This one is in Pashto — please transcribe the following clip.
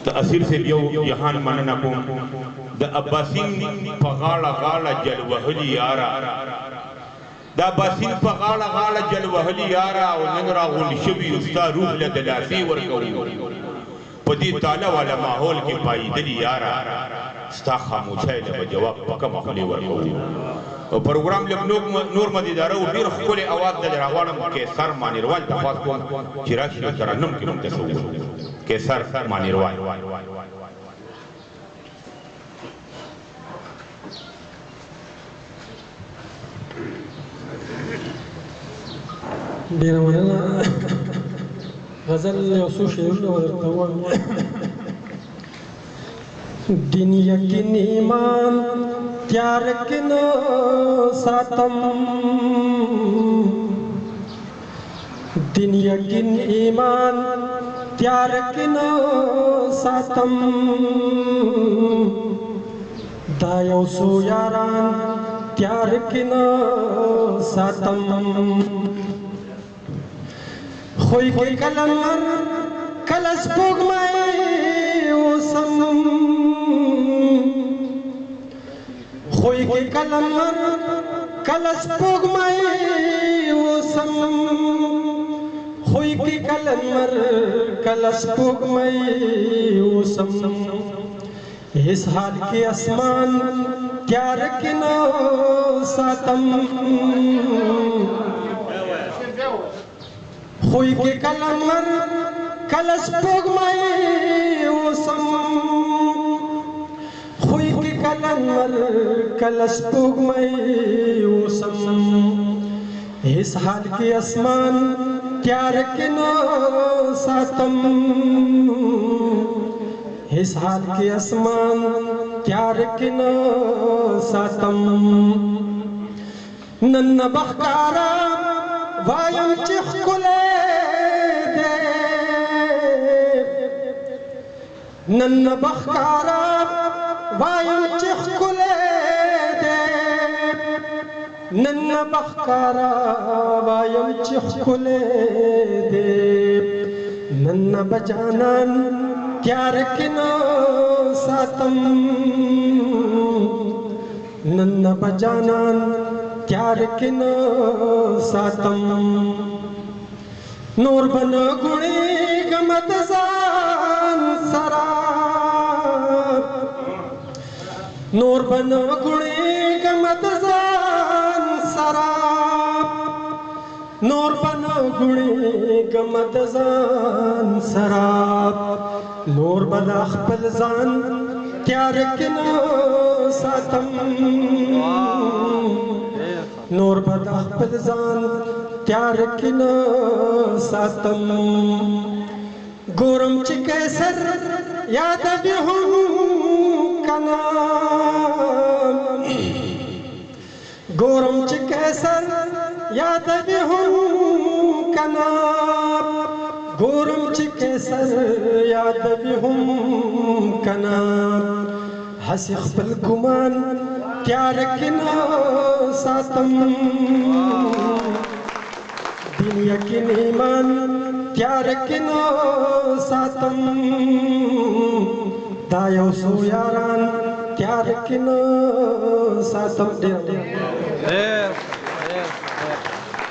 د اصیل سے یو جهان مننه کوم د عباسین په غاړه غاړه جل وهلی یارا د عباسین په غاړه غاړه جل وهلی یارا او نن راغون شوی استا روح له دلاسي ورکوي په دې تعالی والا ماحول کې پایدلی یارا ستا خاموشۍ له جواب پکه مخلي ورکوي او پروګرام لګنوک نور مدیداره او ډیر خپل اواز د راغوانم کې سر مانیروال د خاص کوم چې راشي ترنم کې هم تصور کې سر مانیروال ډیر مننه غزل یو څو شعرونه ورته وایم دین یقین ایمان تیار کن ساتم دین یقین ایمان تیار کن ساتم دا یو څو یاران تیار کن ساتم خوی کی کلمر کلس پوگمائی اوسم خوی کی کلمر کلس پوگمائی اوسم خوی کی کلمر کلس پوگمائی اوسم اس حال کی اسمان کیا رکھنا ساتم خوی کی کلمر کلس پوگمائی اوسم خوی کی کلمر کلس پوگمائی اوسم اس حال کی اسمان تیار کنا ساتم اس حال کی اسمان تیار کنا ساتم نن بخکارا وایم چخ کلے دے نن بخکارا وایم چخ کلے دے نن بخکارا وایم چخ کلے دے نن بجانان تیار کنا ساتم نن بجانان تیار کن ساتم نور بن گڑی گمت زان سراب نور بن گڑی گمت زان سراب نور بن گڑی گمت زان سراب نور بن اخپل زان تیار کن ساتم نور بد خپل ځان تیار کنا ساتم ګورم چې کیسر یاد به هم کنا ګورم چې کیسر یاد به هم کنا ګورم چې کیسر یاد به هم کنا حسی خپل ګمان تیار کنا ساتم دین یقین ایمان تیار کنا ساتم دا یو څو یاران تیار کنا ساتم